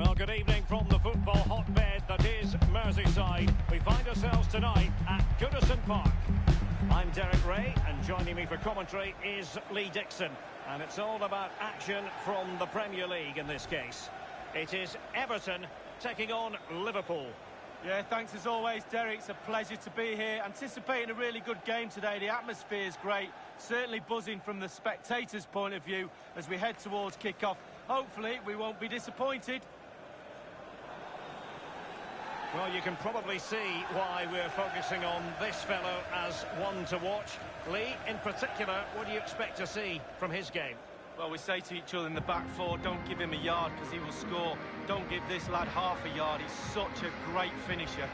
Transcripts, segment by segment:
Well, good evening from the football hotbed that is Merseyside. We find ourselves tonight at Goodison Park. I'm Derek Ray, and joining me for commentary is Lee Dixon. And it's all about action from the Premier League in this case. It is Everton taking on Liverpool. Yeah, thanks as always, Derek. It's a pleasure to be here. Anticipating a really good game today. The atmosphere is great. Certainly buzzing from the spectators' point of view as we head towards kick-off. Hopefully, we won't be disappointed. Well, you can probably see why we're focusing on this fellow as one to watch. Lee, in particular, what do you expect to see from his game? Well, we say to each other in the back four, don't give him a yard because he will score. Don't give this lad half a yard. He's such a great finisher.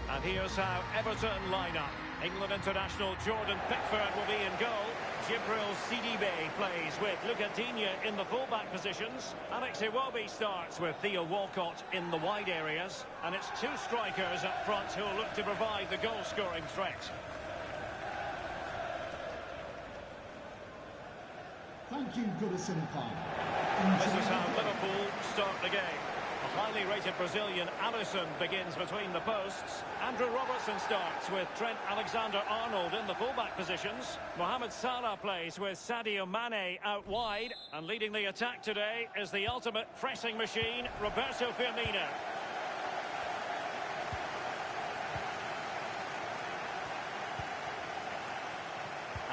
And here's how Everton line up. England international Jordan Pickford will be in goal. Jibril Sidibe plays with Luca Digne in the fullback positions. Alex Iwobi starts with Theo Walcott in the wide areas. And it's two strikers up front who will look to provide the goal-scoring threat. Thank you, Goodison Park. This is how Liverpool start the game. A highly rated Brazilian, Alisson, begins between the posts. Andrew Robertson starts with Trent Alexander-Arnold in the fullback positions. Mohamed Salah plays with Sadio Mane out wide. And leading the attack today is the ultimate pressing machine, Roberto Firmino.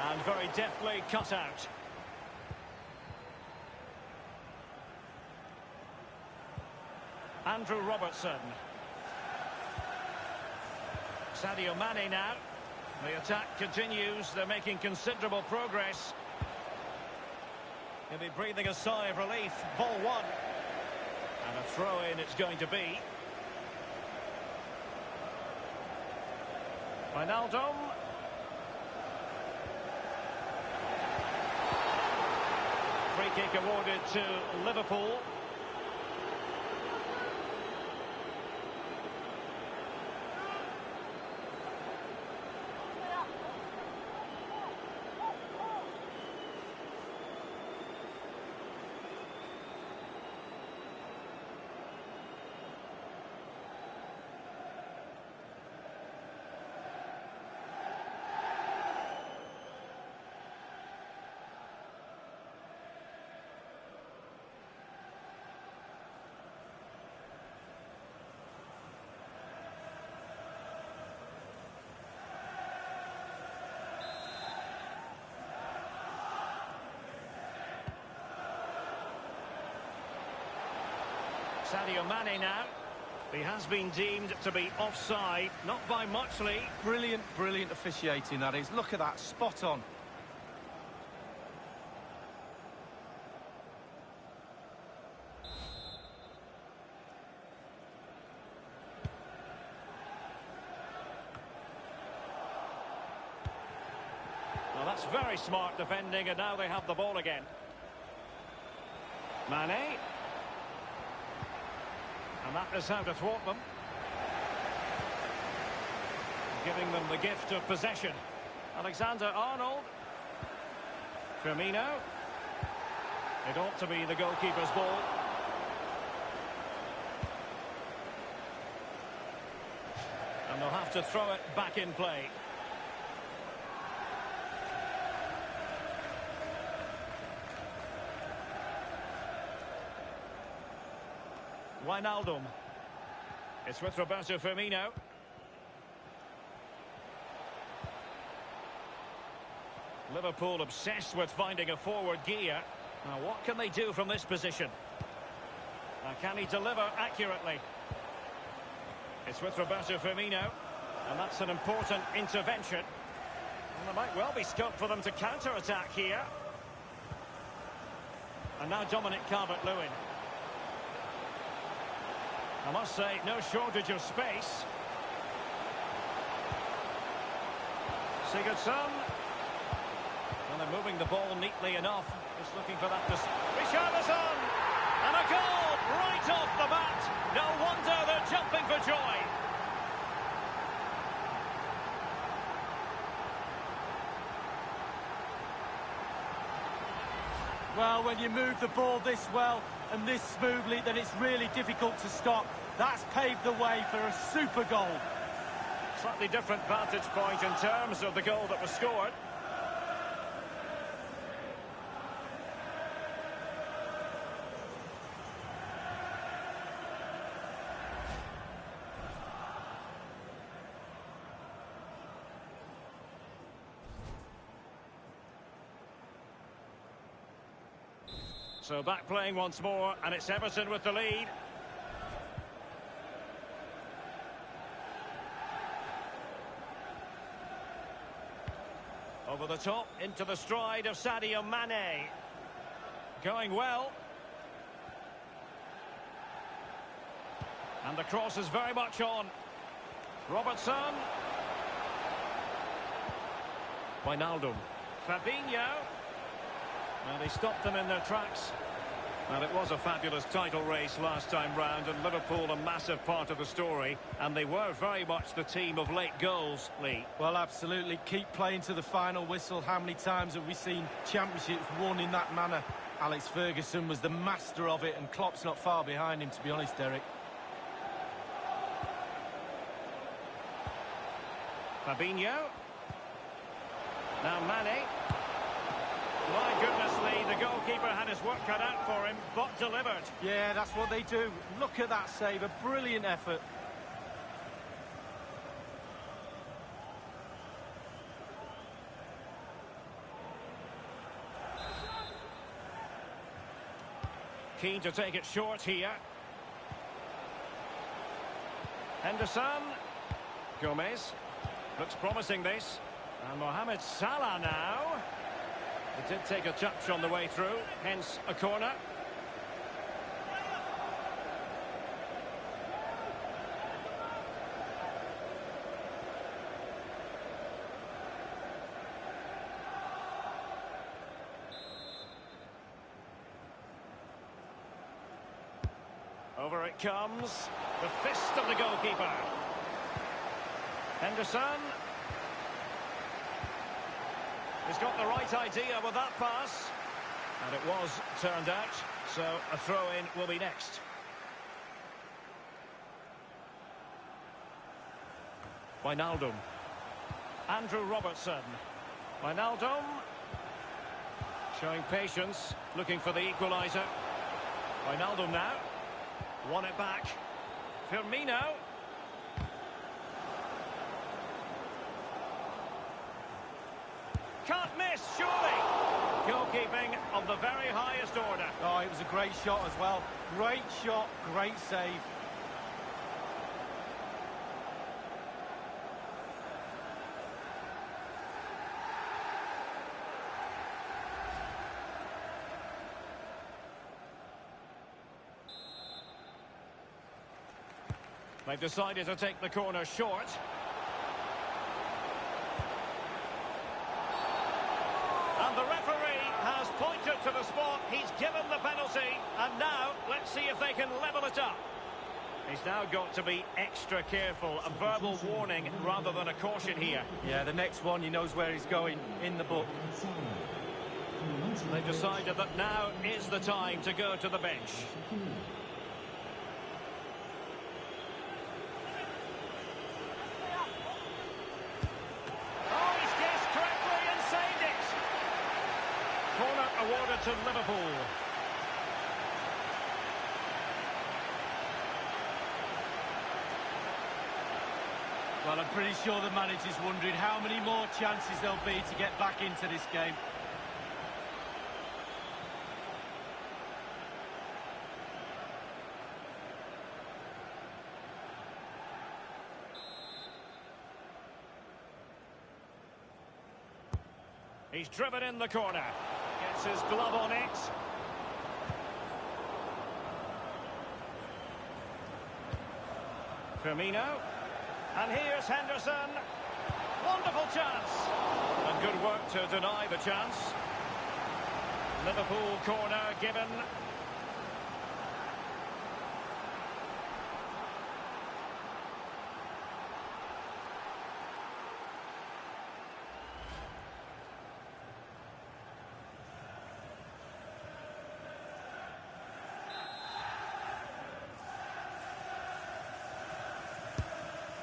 And very deftly cut out. Andrew Robertson. Sadio Mane now. The attack continues. They're making considerable progress. He'll be breathing a sigh of relief. Ball one. And a throw-in it's going to be. Wijnaldum. Free kick awarded to Liverpool. Sadio Mane now. He has been deemed to be offside, not by much, Lee. Brilliant, brilliant officiating, that is. Look at that, spot on. Well, that's very smart defending, and now they have the ball again. Mane. And that is how to thwart them. Giving them the gift of possession. Alexander-Arnold. Firmino. It ought to be the goalkeeper's ball. And they'll have to throw it back in play. Wijnaldum. It's with Roberto Firmino. Liverpool obsessed with finding a forward gear. Now, what can they do from this position? Now, can he deliver accurately? It's with Roberto Firmino. And that's an important intervention. And there might well be scope for them to counter-attack here. And now Dominic Calvert-Lewin. I must say, no shortage of space. Sigurdsson. And they're moving the ball neatly enough. Just looking for that. Richarlison! And a goal right off the bat. No wonder they're jumping for joy. Well, when you move the ball this well and this smoothly, then it's really difficult to stop. That's paved the way for a super goal. Slightly different vantage point in terms of the goal that was scored. So back playing once more, and it's Everton with the lead. Over the top, into the stride of Sadio Mane. Going well. And the cross is very much on. Robertson. Wijnaldum. Fabinho. Well, they stopped them in their tracks. And it was a fabulous title race last time round, and Liverpool a massive part of the story. And they were very much the team of late goals, Lee. Well, absolutely. Keep playing to the final whistle. How many times have we seen championships won in that manner? Alex Ferguson was the master of it, and Klopp's not far behind him, to be honest, Derek. Fabinho. Now Mane. My goodness, Lee, the goalkeeper had his work cut out for him, but delivered. Yeah, that's what they do. Look at that save, a brilliant effort. Keen to take it short here. Henderson. Gomez. Looks promising, this. And Mohamed Salah now. It did take a touch on the way through, hence a corner. Over it comes. The fist of the goalkeeper. Henderson. He's got the right idea with that pass. And it was turned out, so a throw-in will be next. Wijnaldum. Andrew Robertson. Wijnaldum. Showing patience, looking for the equaliser. Wijnaldum now. Won it back. Firmino. Can't miss, surely. Goalkeeping of the very highest order. Oh, it was a great shot as well. Great shot, great save. They've decided to take the corner short. And the referee has pointed to the spot. He's given the penalty. And now, let's see if they can level it up. He's now got to be extra careful. A verbal warning rather than a caution here. Yeah, the next one, he knows where he's going in the book. They've decided that now is the time to go to the bench. Awarded to Liverpool. Well, I'm pretty sure the manager's wondering how many more chances there'll be to get back into this game. He's driven in the corner. Gets his glove on it. Firmino. And here's Henderson. Wonderful chance. And good work to deny the chance. Liverpool corner given.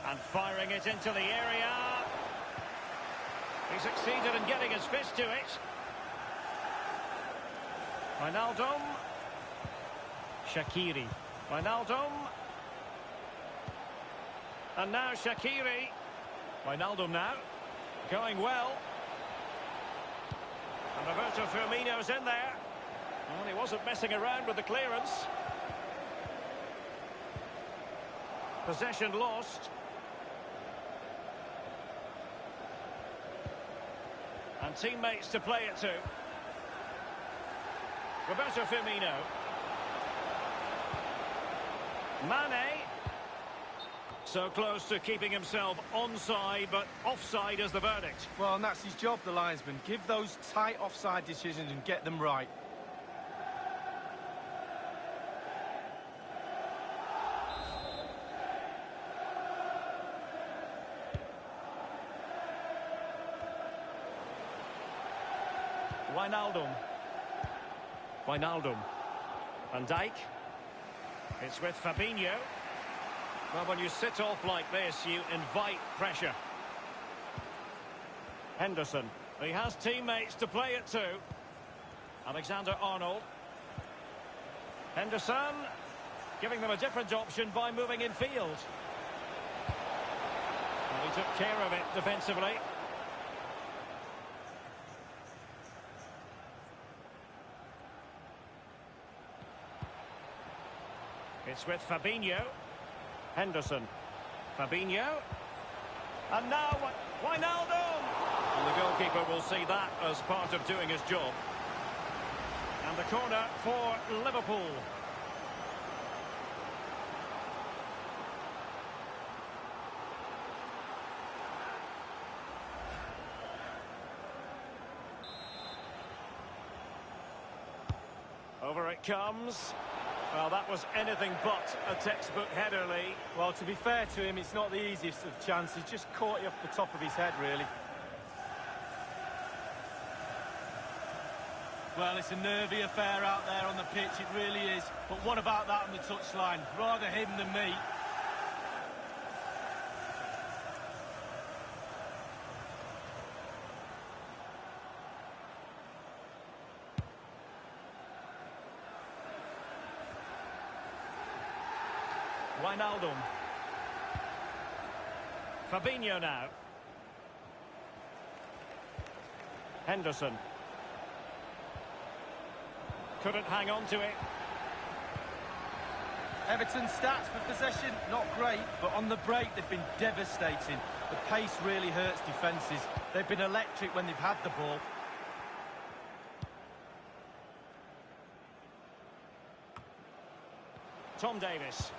And firing it into the area. He succeeded in getting his fist to it. Wijnaldum. Shaqiri. Wijnaldum. And now Shaqiri. Wijnaldum now. Going well. And Roberto Firmino's in there. Well, he wasn't messing around with the clearance. Possession lost. And teammates to play it to. Roberto Firmino. Mane. So close to keeping himself onside, but offside is the verdict. Well, and that's his job, the linesman. Give those tight offside decisions and get them right. Wijnaldum. Wijnaldum. Van Dijk. It's with Fabinho. Well, when you sit off like this, you invite pressure. Henderson. He has teammates to play it to. Alexander-Arnold. Henderson. Giving them a different option by moving in field. Well, he took care of it defensively. It's with Fabinho. Henderson. Fabinho. And now Wijnaldum. And the goalkeeper will see that as part of doing his job. And the corner for Liverpool. Over it comes. Well, that was anything but a textbook header, Lee. Well, to be fair to him, it's not the easiest of chances. Just caught you off the top of his head, really. Well, it's a nervy affair out there on the pitch, it really is. But what about that on the touchline? Rather him than me. Wijnaldum. Fabinho now. Henderson. Couldn't hang on to it. Everton's stats for possession, not great, but on the break they've been devastating. The pace really hurts defences. They've been electric when they've had the ball. Tom Davis.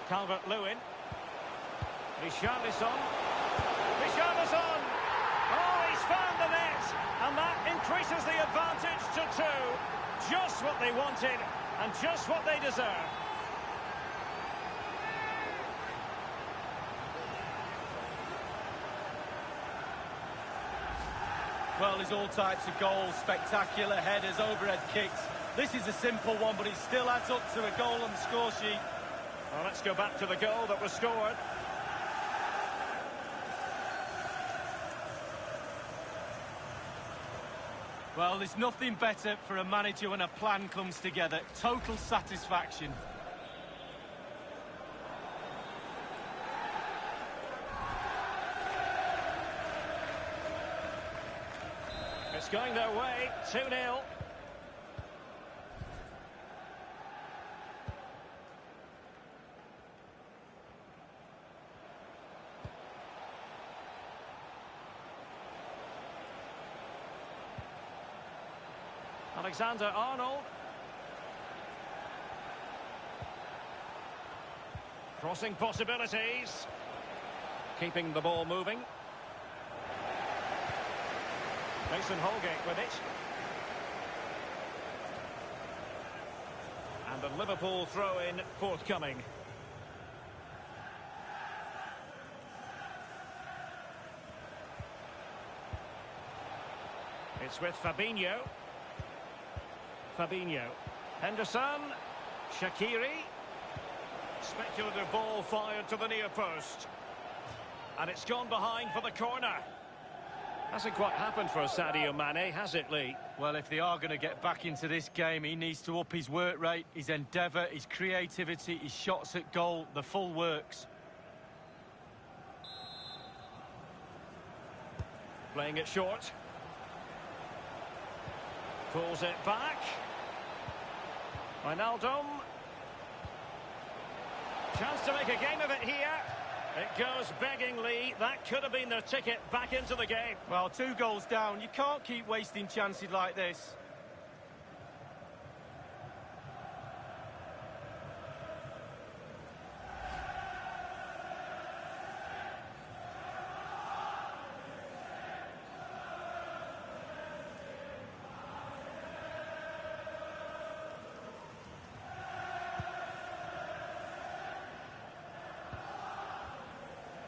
Calvert-Lewin. Richarlison. Richarlison! Oh, he's found the net! And that increases the advantage to 2. Just what they wanted, and just what they deserve. Well, there's all types of goals, spectacular headers, overhead kicks. This is a simple one, but it still adds up to a goal on the score sheet. Well, let's go back to the goal that was scored. Well, there's nothing better for a manager when a plan comes together. Total satisfaction. It's going their way, 2-0. Alexander-Arnold. Crossing possibilities. Keeping the ball moving. Mason Holgate with it. And the Liverpool throw-in forthcoming. It's with Fabinho. Henderson. Shaqiri. Speculative ball fired to the near post. And it's gone behind for the corner. Hasn't quite happened for Sadio Mane, has it, Lee? Well, if they are going to get back into this game, he needs to up his work rate, his endeavour, his creativity, his shots at goal, the full works. Playing it short. Pulls it back. Wijnaldum. Chance to make a game of it here. It goes beggingly. That could have been their ticket back into the game. Well, 2 goals down. You can't keep wasting chances like this.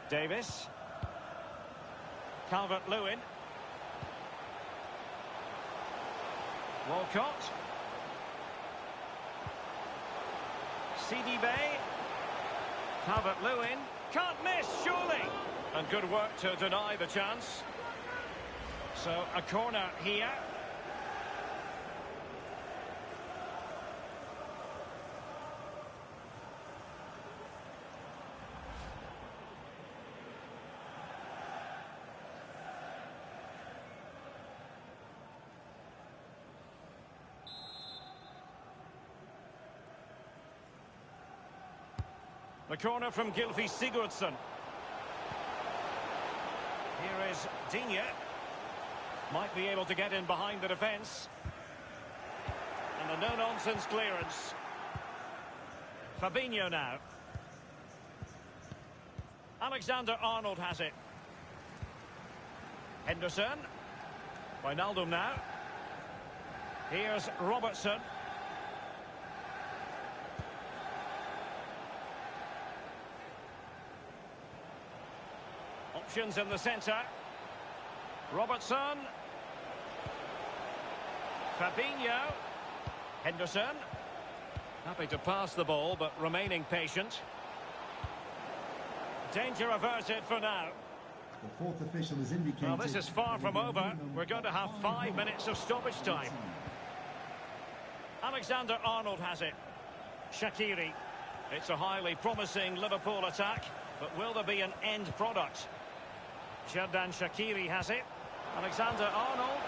Davis. Calvert-Lewin. Walcott. CDB. Calvert-Lewin. Can't miss, surely. And good work to deny the chance. So, a corner here. The corner from Gylfi Sigurdsson. Here is Digne. Might be able to get in behind the defence. And a no-nonsense clearance. Fabinho now. Alexander-Arnold has it. Henderson. Wijnaldum now. Here's Robertson. Options in the centre. Robertson. Fabinho. Henderson. Happy to pass the ball, but remaining patient. Danger averted for now. The fourth official has indicated... Well, this is far from over. We're going to have 5 minutes of stoppage time. Alexander-Arnold has it. Shaqiri. It's a highly promising Liverpool attack, but will there be an end product? Xherdan Shaqiri has it. Alexander-Arnold.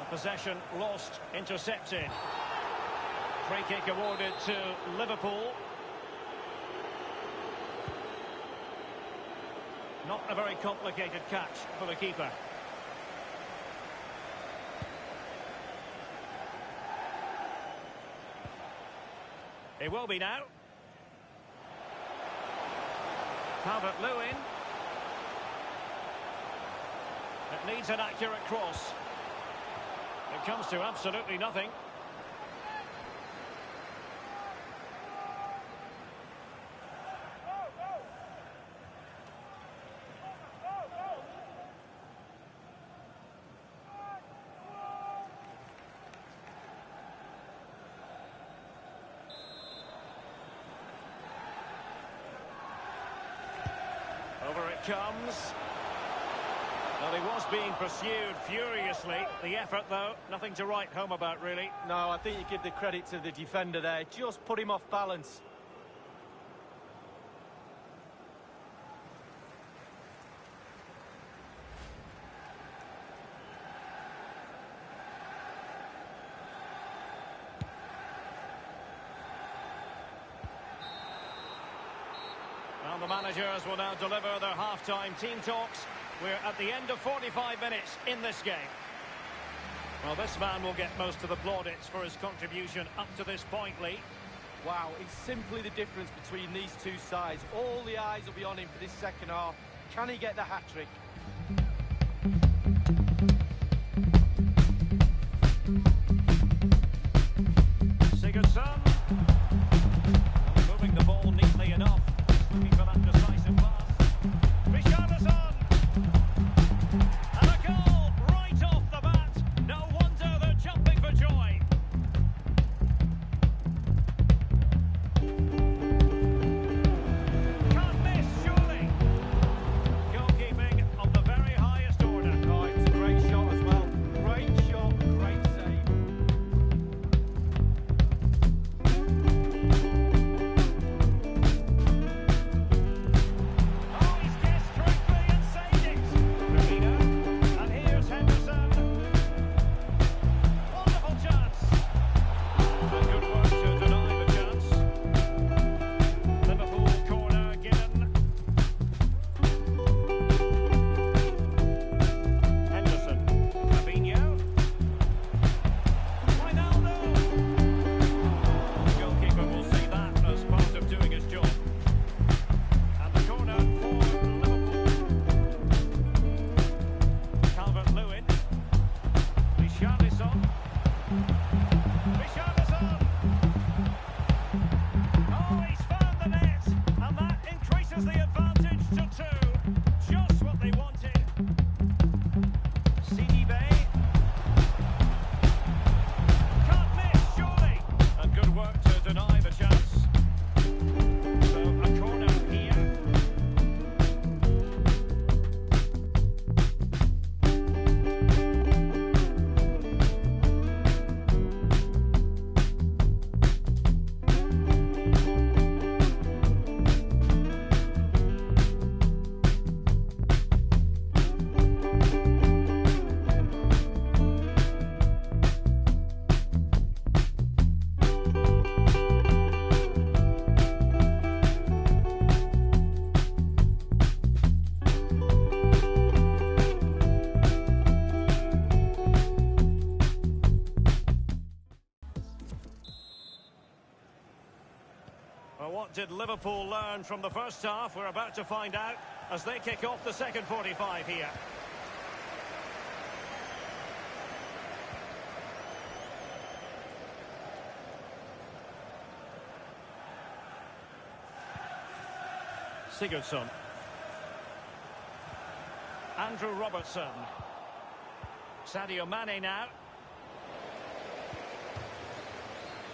Possession lost, intercepted. Free kick awarded to Liverpool. Not a very complicated catch for the keeper. It will be now. Calvert-Lewin. It needs an accurate cross. It comes to absolutely nothing. Over it comes. Well, he was being pursued furiously. The effort, though, nothing to write home about, really. No, I think you give the credit to the defender there. Just put him off balance. Well, the managers will now deliver their half-time team talks. We're at the end of 45 minutes in this game. Well, this man will get most of the plaudits for his contribution up to this point, Lee. Wow, it's simply the difference between these two sides. All the eyes will be on him for this second half. Can he get the hat-trick? Sigurdsson. Moving the ball neatly enough. Looking for that decisive pass. Richarlison. And a goal right off the bat. No wonder they're jumping for joy. Can't miss, surely. Goalkeeping of the very highest order. Oh, it's a great shot as well. Great shot, great save. Oh, he's guessed correctly and saved it. Firmino. And here's Henderson. Wonderful chance. And good work to deny the chance. Liverpool corner given. Henderson. Fabinho. Wijnaldum. The goalkeeper will see that as part of doing his job. And the corner for Liverpool. Calvert-Lewin. Richarlison. Richarlison. Oh, he's found the net. And that increases the advantage to 2. Just what they wanted. CDB. Can't miss, surely. And good work to deny the chance. So a corner here. Well, what did Liverpool learn from the first half? We're about to find out as they kick off the second 45 here. Sigurdsson. Andrew Robertson. Sadio Mane now.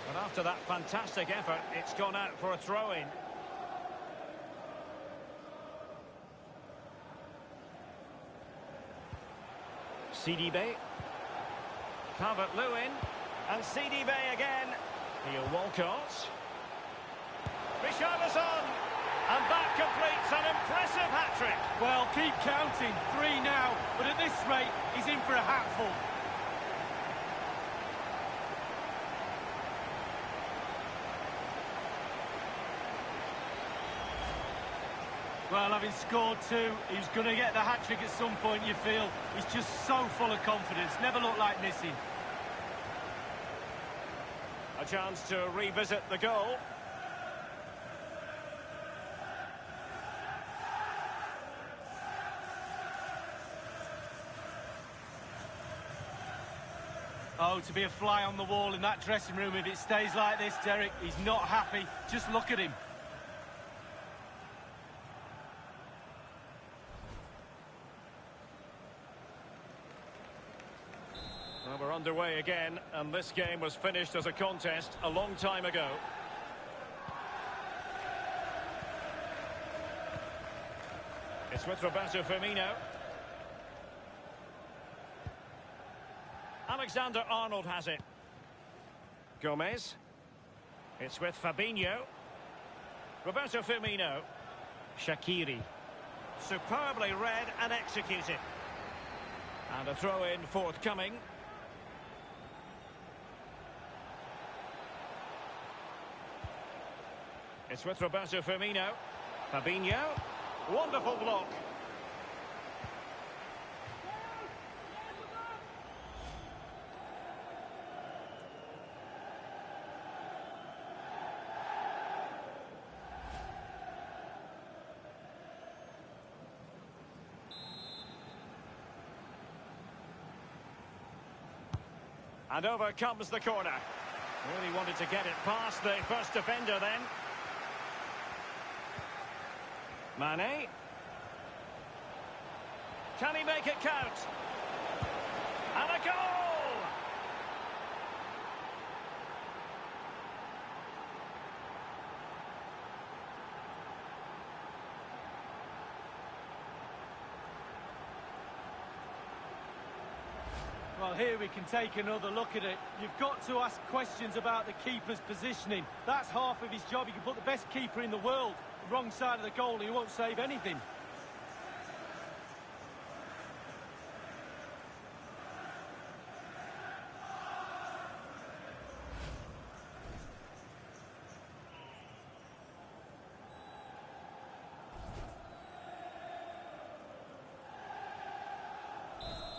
But after that fantastic effort, it's gone out for a throw-in. CDB. Calvert-Lewin. And CDB again. Neil Walcott. Richarlison. And that completes an impressive hat-trick. Well, keep counting. 3 now. But at this rate, he's in for a hatful. Well, having scored 2, he was going to get the hat-trick at some point, you feel. He's just so full of confidence. Never looked like missing. A chance to revisit the goal. Oh, to be a fly on the wall in that dressing room if it stays like this, Derek. He's not happy. Just look at him. Well, we're underway again, and this game was finished as a contest a long time ago. It's with Roberto Firmino. Alexander-Arnold has it. Gomez. It's with Fabinho. Roberto Firmino. Shaqiri. Superbly read and executed. And a throw-in forthcoming. It's with Roberto Firmino. Fabinho. Wonderful block. And over comes the corner. Really wanted to get it past the first defender then. Mane. Can he make it count? And a goal! Well, here we can take another look at it. You've got to ask questions about the keeper's positioning. That's half of his job. You can put the best keeper in the world the wrong side of the goal and he won't save anything.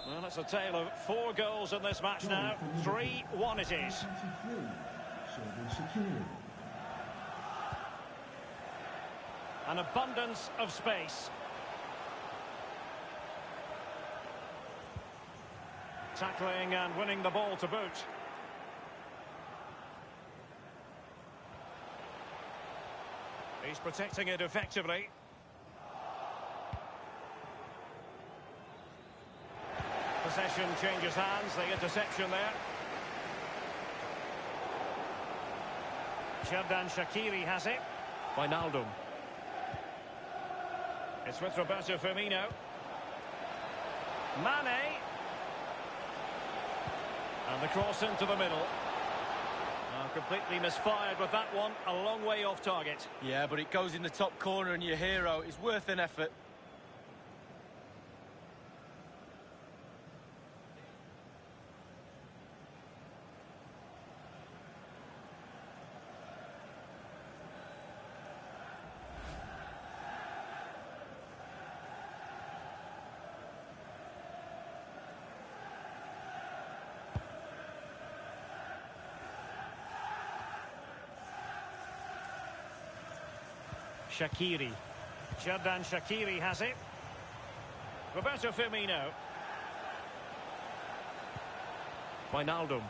Well, it's a tale of 4 goals in this match now. 3-1 it is. An abundance of space. Tackling and winning the ball to boot. He's protecting it effectively. Possession changes hands, the interception there. Xherdan Shaqiri has it. Wijnaldum. It's with Roberto Firmino. Mane. And the cross into the middle. Completely misfired with that one, a long way off target. Yeah, but it goes in the top corner and your hero is worth an effort. Shaqiri. Xherdan Shaqiri has it. Roberto Firmino. Wijnaldum.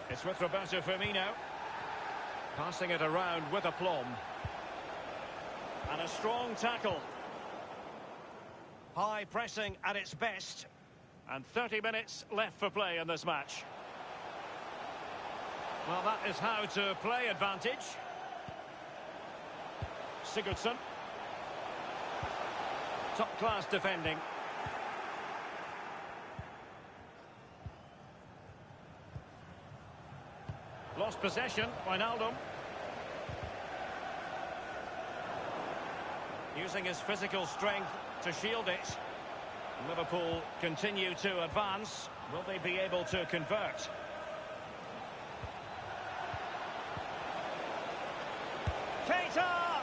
It's with Roberto Firmino. Passing it around with aplomb. And a strong tackle. High pressing at its best. And 30 minutes left for play in this match. Well, that is how to play advantage. Sigurdsson. Top-class defending. Lost possession, Wijnaldum. Using his physical strength to shield it. Liverpool continue to advance. Will they be able to convert? Keita!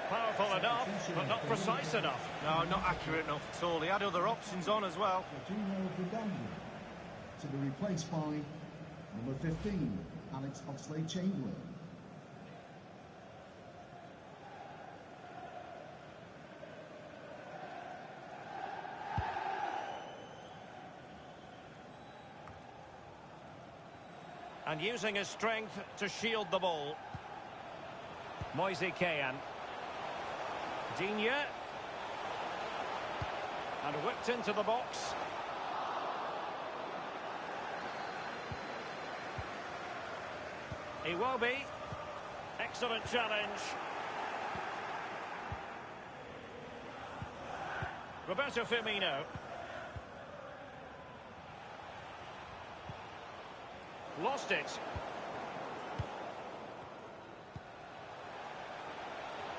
Powerful enough, but not precise enough. No, not accurate enough at all. He had other options on as well. To be replaced by number 15, Alex Oxlade-Chamberlain. And using his strength to shield the ball. Moise Kean. Digne. And whipped into the box. Iwobi. Excellent challenge. Roberto Firmino. Lost it.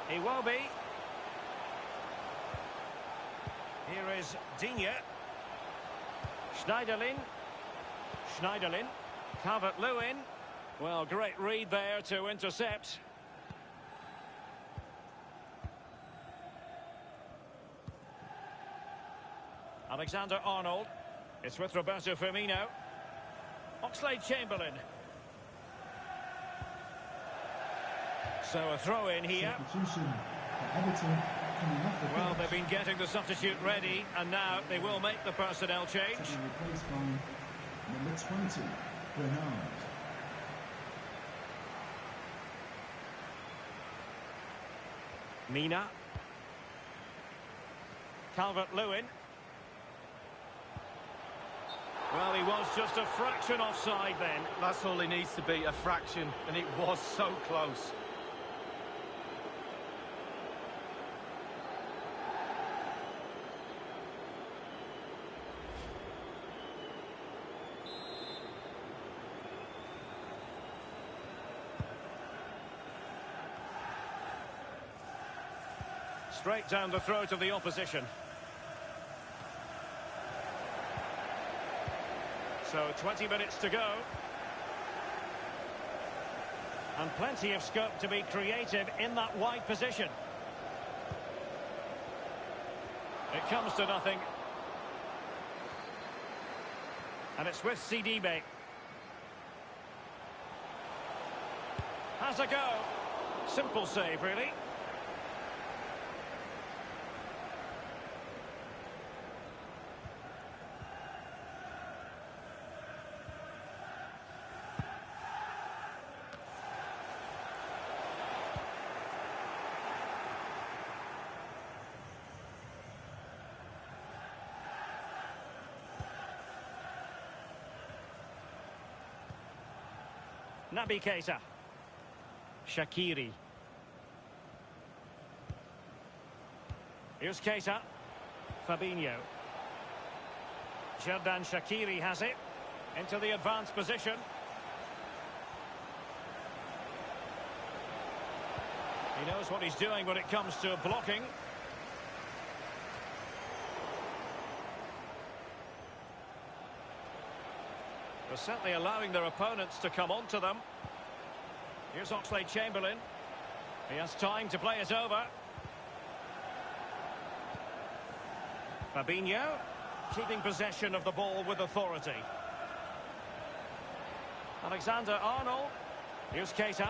Iwobi. Here is Digne. Schneiderlin. Schneiderlin. Calvert-Lewin. Well, great read there to intercept. Alexander-Arnold. It's with Roberto Firmino. Oxlade-Chamberlain. So a throw in here. Substitution for Everton coming off the Well, pitch. they've been getting the substitute ready, and now they will make the personnel change. To be replaced by number 20, Bernard. Mina. Calvert-Lewin. Well, he was just a fraction offside then. That's all he needs to be, a fraction, and it was so close. Straight down the throat of the opposition. So 20 minutes to go. And plenty of scope to be creative in that wide position. It comes to nothing. And it's with Sidibe. Has a go. Simple save, really. Naby Keita. Shaqiri. Here's Keita. Fabinho. Xherdan Shaqiri has it. Into the advanced position. He knows what he's doing when it comes to blocking. They're certainly allowing their opponents to come onto them. Here's Oxlade-Chamberlain. He has time to play it over. Fabinho, keeping possession of the ball with authority. Alexander-Arnold. Here's Keita.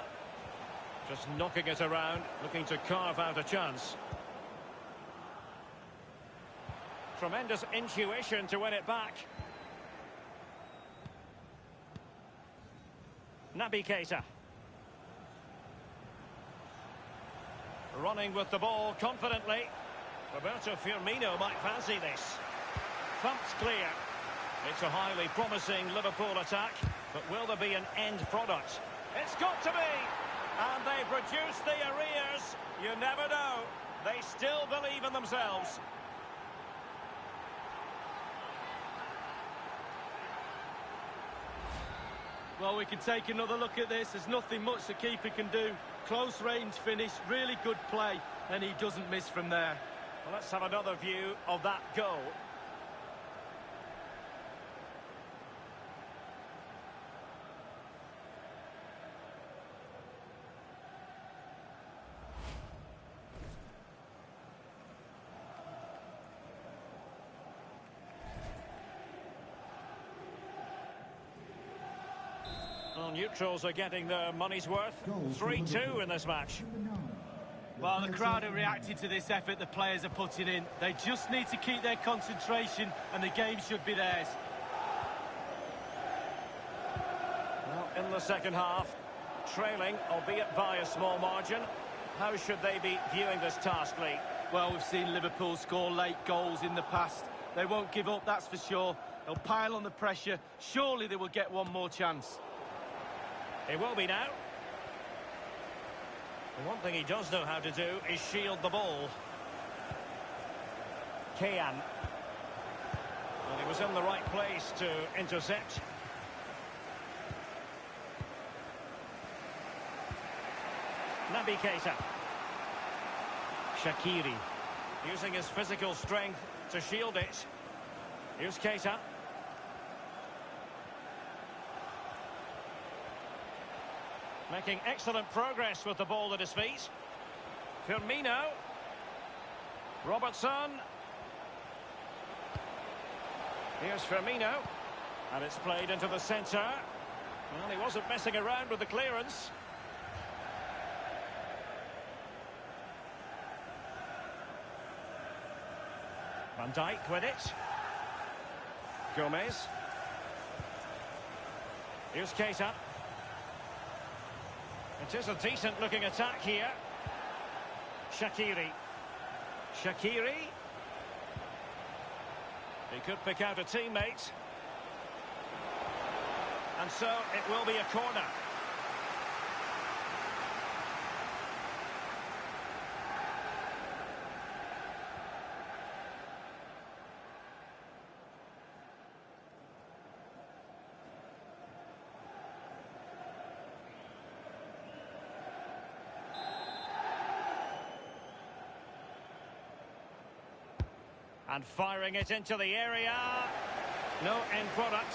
Just knocking it around, looking to carve out a chance. Tremendous intuition to win it back. Naby Keita. Running with the ball confidently. Roberto Firmino might fancy this. Thumped clear. It's a highly promising Liverpool attack, but will there be an end product? It's got to be! And they produce the arrears. You never know. They still believe in themselves. Well, we can take another look at this. There's nothing much the keeper can do. Close range finish, really good play, and he doesn't miss from there. Well, let's have another view of that goal. Well, neutrals are getting their money's worth. 3-2 in this match. Well, the crowd are reacting to this effort the players are putting in. They just need to keep their concentration, and the game should be theirs. Well, in the second half, trailing, albeit by a small margin. How should they be viewing this task, Lee? Well, we've seen Liverpool score late goals in the past. They won't give up, that's for sure. They'll pile on the pressure. Surely they will get one more chance. It will be now. The one thing he does know how to do is shield the ball. Kean. Well, he was in the right place to intercept. Naby Keita. Shaqiri. Using his physical strength to shield it. Here's Keita. Making excellent progress with the ball at his feet. Firmino. Robertson. Here's Firmino. And it's played into the centre. Well, he wasn't messing around with the clearance. Van Dijk with it. Gomez. Here's Keita. It is a decent-looking attack here. Shaqiri. Shaqiri. He could pick out a teammate. And so it will be a corner. And firing it into the area. No end product.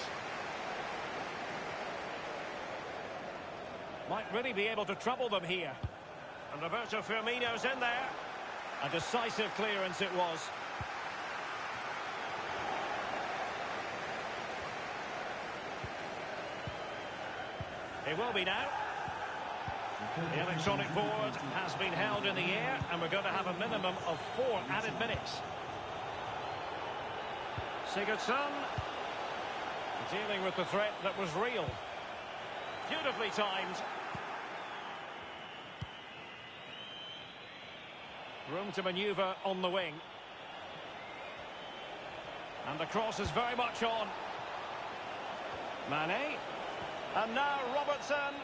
Might really be able to trouble them here. And Roberto Firmino's in there. A decisive clearance it was. It will be now. The electronic board has been held in the air, and we're going to have a minimum of 4 added minutes. Sigurdsson dealing with the threat that was real. Beautifully timed. Room to manoeuvre on the wing. And the cross is very much on. Mane. And now Robertson.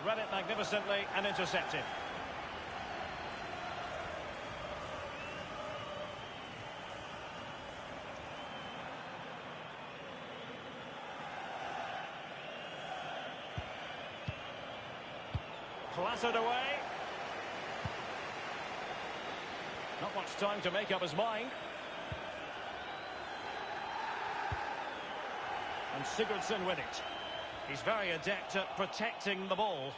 Read it magnificently and intercepted. Clattered away. Not much time to make up his mind. And Sigurdsson with it. He's very adept at protecting the ball.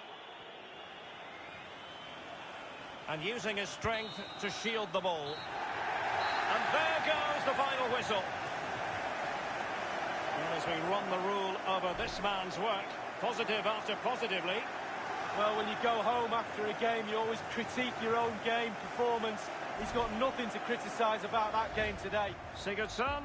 And using his strength to shield the ball. And there goes the final whistle. Well, as we run the rule over this man's work, positive after positively. Well, when you go home after a game, you always critique your own game performance. He's got nothing to criticise about that game today. Sigurdsson.